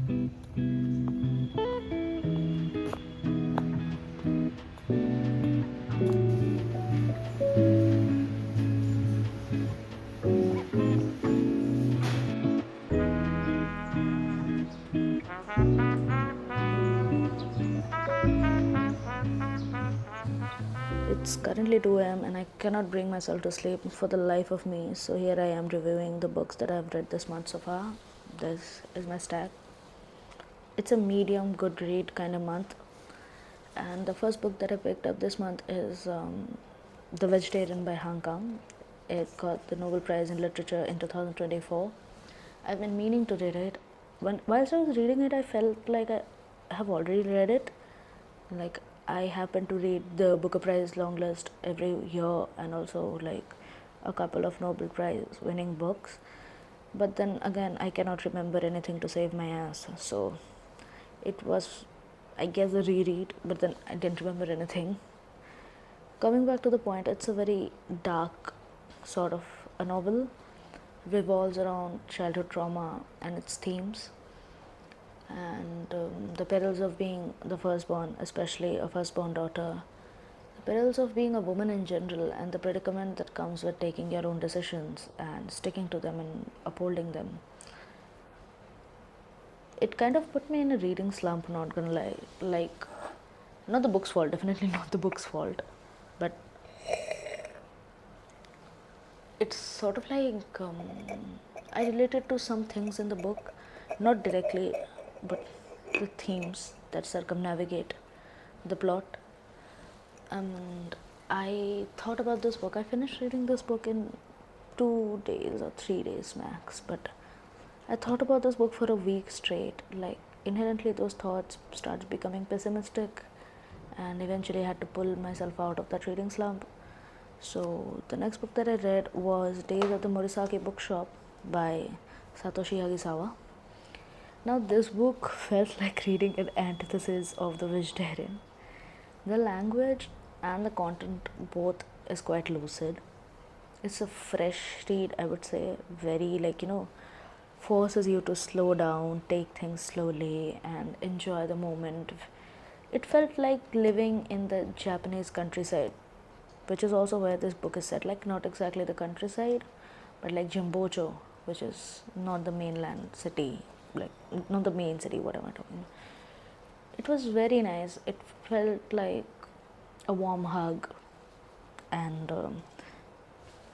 It's currently 2 a.m. and I cannot bring myself to sleep for the life of me. So here I am reviewing the books that I've read this month so far. This is my stack. It's a medium good read kind of month. And the first book that I picked up this month is The Vegetarian by Hong Kong. It got the Nobel Prize in Literature in 2024. I've been meaning to read it. Whilst I was reading it, I felt like I have already read it. Like, I happen to read the Booker Prize long list every year, and also like a couple of Nobel Prize winning books. But then again, I cannot remember anything to save my ass. So it was, I guess, a reread, but then I didn't remember anything. Coming back to the point, it's a very dark sort of a novel, revolves around childhood trauma and its themes, and the perils of being the firstborn, especially a firstborn daughter, the perils of being a woman in general, and the predicament that comes with taking your own decisions and sticking to them and upholding them. It kind of put me in a reading slump, not gonna lie. Like, not the book's fault, definitely not the book's fault, but it's sort of like I related to some things in the book, not directly, but the themes that circumnavigate the plot. And I thought about this book. I finished reading this book in 2 days or 3 days max, but I thought about this book for a week straight. Like, inherently, those thoughts started becoming pessimistic, and eventually I had to pull myself out of that reading slump. So the next book that I read was Days at the Morisaki Bookshop by Satoshi Hagisawa. Now this book felt like reading an antithesis of The Vegetarian. The language and the content both is quite lucid. It's a fresh read, I would say, very forces you to slow down, take things slowly, and enjoy the moment. It felt like living in the Japanese countryside, which is also where this book is set. Like, not exactly the countryside, but like Jimbocho, which is not the mainland city, like not the main city, what am I talking? It was very nice. It felt like a warm hug, and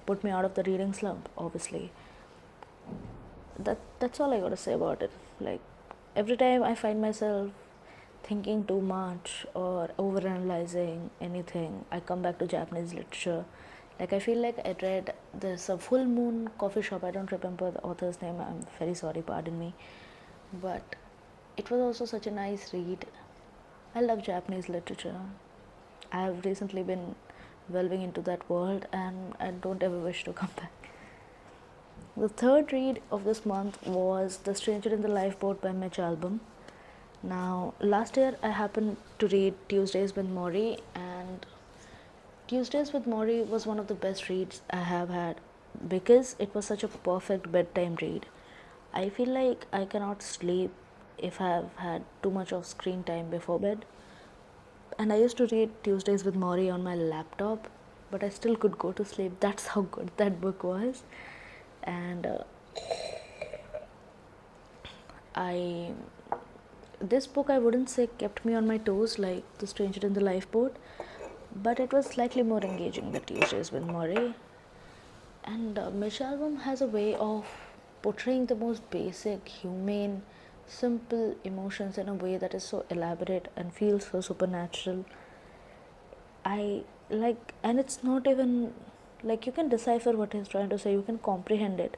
put me out of the reading slump, obviously. That's all I gotta say about it. Like, every time I find myself thinking too much or overanalyzing anything, I come back to Japanese literature. Like, I feel like I read this a Full Moon Coffee Shop. I don't remember the author's name. I'm very sorry, pardon me. But it was also such a nice read. I love Japanese literature. I have recently been delving into that world, and I don't ever wish to come back. The third read of this month was The Stranger in the Lifeboat by Mitch Albom. Now, last year I happened to read Tuesdays with Morrie, and Tuesdays with Morrie was one of the best reads I have had because it was such a perfect bedtime read. I feel like I cannot sleep if I have had too much of screen time before bed. And I used to read Tuesdays with Morrie on my laptop, but I still could go to sleep. That's how good that book was. And I this book, I wouldn't say kept me on my toes like The Stranger in the Lifeboat, but it was slightly more engaging than Tuesdays with Morrie. And Mitch Albom has a way of portraying the most basic, humane, simple emotions in a way that is so elaborate and feels so supernatural. I like, and it's not even like you can decipher what he's trying to say, you can comprehend it.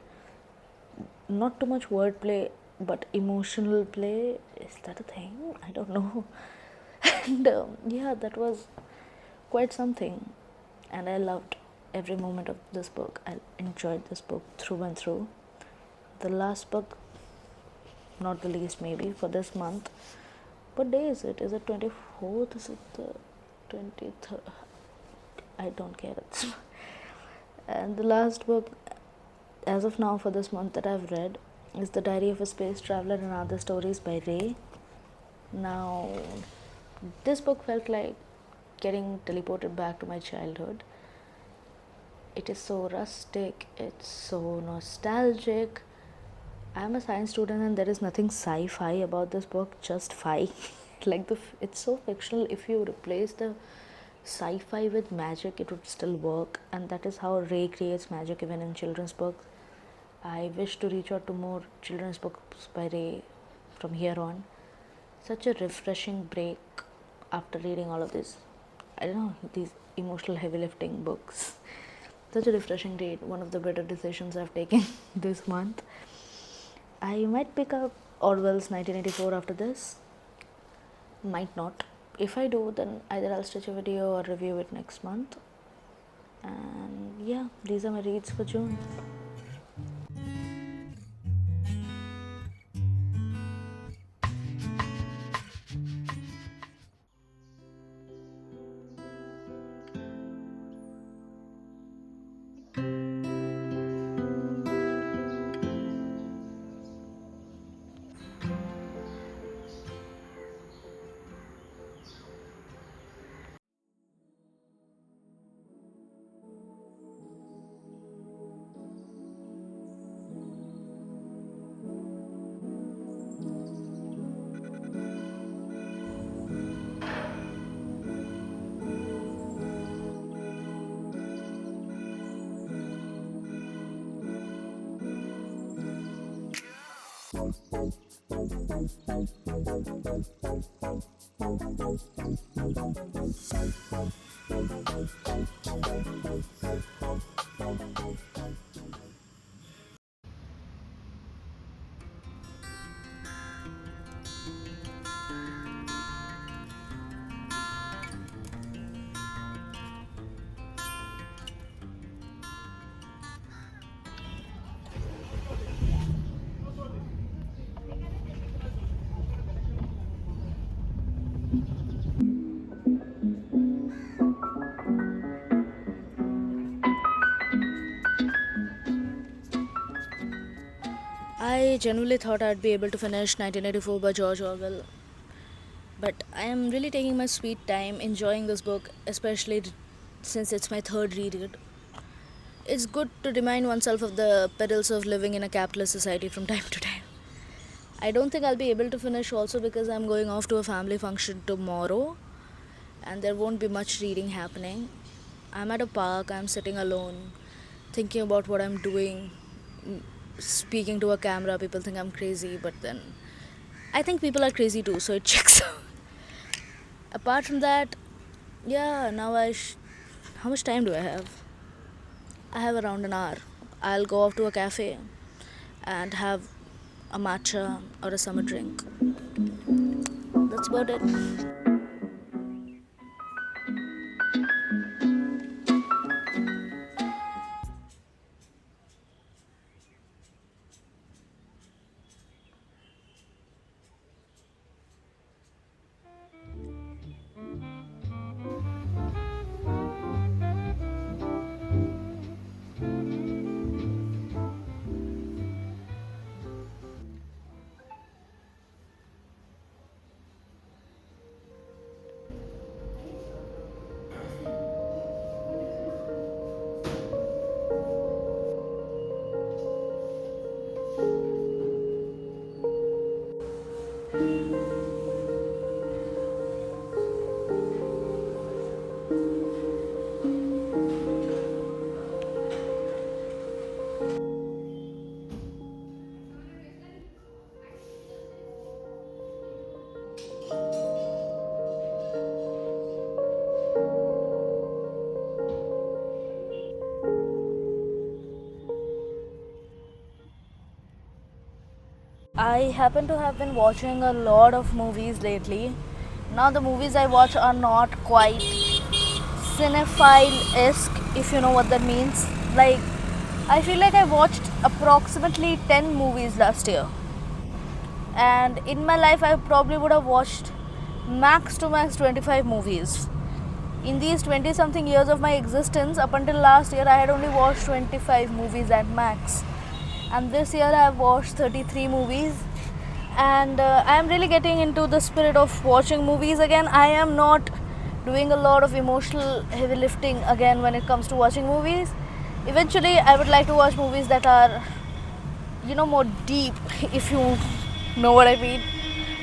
Not too much wordplay, but emotional play. Is that a thing? I don't know. And yeah, that was quite something. And I loved every moment of this book. I enjoyed this book through and through. The last book, not the least maybe, for this month. What day is it? Is it 24th? Is it the 23rd? I don't care. And the last book, as of now, for this month that I've read is The Diary of a Space Traveler and Other Stories by Ray. Now, this book felt like getting teleported back to my childhood. It is so rustic, it's so nostalgic. I'm a science student and there is nothing sci-fi about this book, just fi. It's so fictional. If you replace the sci-fi with magic, it would still work, and that is how Ray creates magic even in children's books. I wish to reach out to more children's books by Ray from here on. Such a refreshing break after reading all of this. I don't know, these emotional heavy lifting books. Such a refreshing read, one of the better decisions I've taken this month. I might pick up Orwell's 1984 after this. Might not. If I do, then either I'll stitch a video or review it next month. And yeah, these are my reads for June. I genuinely thought I'd be able to finish 1984 by George Orwell, but I am really taking my sweet time enjoying this book, especially since it's my third reread. It's good to remind oneself of the perils of living in a capitalist society from time to time. I don't think I'll be able to finish also because I'm going off to a family function tomorrow and there won't be much reading happening. I'm at a park, I'm sitting alone, thinking about what I'm doing, speaking to a camera. People think I'm crazy, but then I think people are crazy too, so it checks out. Apart from that, yeah, now how much time do I have? I have around an hour. I'll go off to a cafe and have a matcha or a summer drink. That's about it. I happen to have been watching a lot of movies lately. Now, the movies I watch are not quite cinephile-esque, if you know what that means. Like, I feel like I watched approximately 10 movies last year. And in my life, I probably would have watched max to max 25 movies. In these 20 something years of my existence, up until last year, I had only watched 25 movies at max. and this year I've watched 33 movies, and I am really getting into the spirit of watching movies again. I am not doing a lot of emotional heavy lifting again when it comes to watching movies. Eventually I would like to watch movies that are, more deep, if you know what I mean.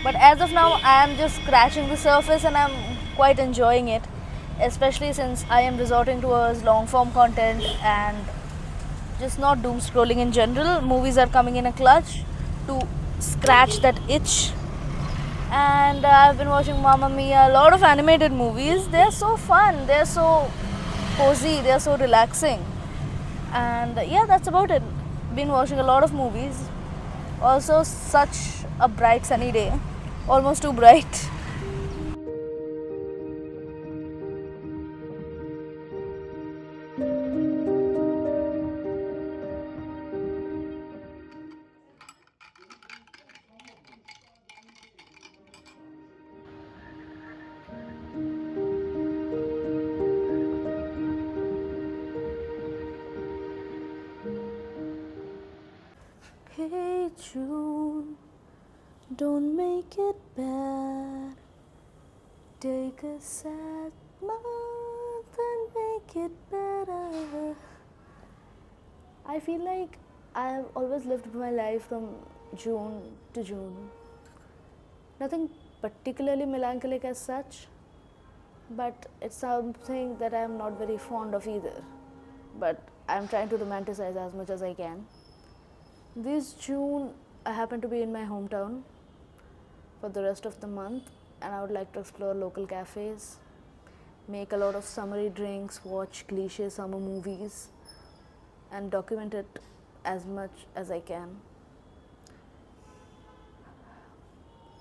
But as of now I am just scratching the surface, and I'm quite enjoying it, especially since I am resorting towards long form content and just not doom scrolling in general. Movies are coming in a clutch to scratch that itch. And I've been watching Mamma Mia, a lot of animated movies. They're so fun, they're so cozy, they're so relaxing. And yeah, that's about it. Been watching a lot of movies. Also, such a bright sunny day, almost too bright. Hey June, don't make it bad. Take a sad month and make it better. I feel like I have always lived my life from June to June. Nothing particularly melancholic as such, but it's something that I am not very fond of either. But I'm trying to romanticize as much as I can. This June, I happen to be in my hometown for the rest of the month, and I would like to explore local cafes, make a lot of summery drinks, watch cliche summer movies, and document it as much as I can.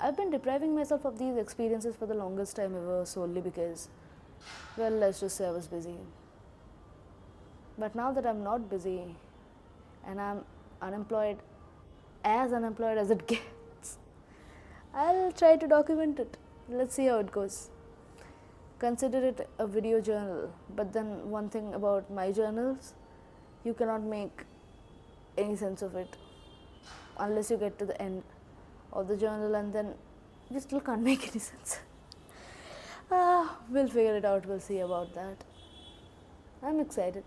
I've been depriving myself of these experiences for the longest time ever solely because, well, let's just say I was busy. But now that I'm not busy and I'm unemployed, as unemployed as it gets, I'll try to document it. Let's see how it goes. Consider it a video journal, but then one thing about my journals, you cannot make any sense of it unless you get to the end of the journal, and then you still can't make any sense. We'll figure it out, we'll see about that. I'm excited.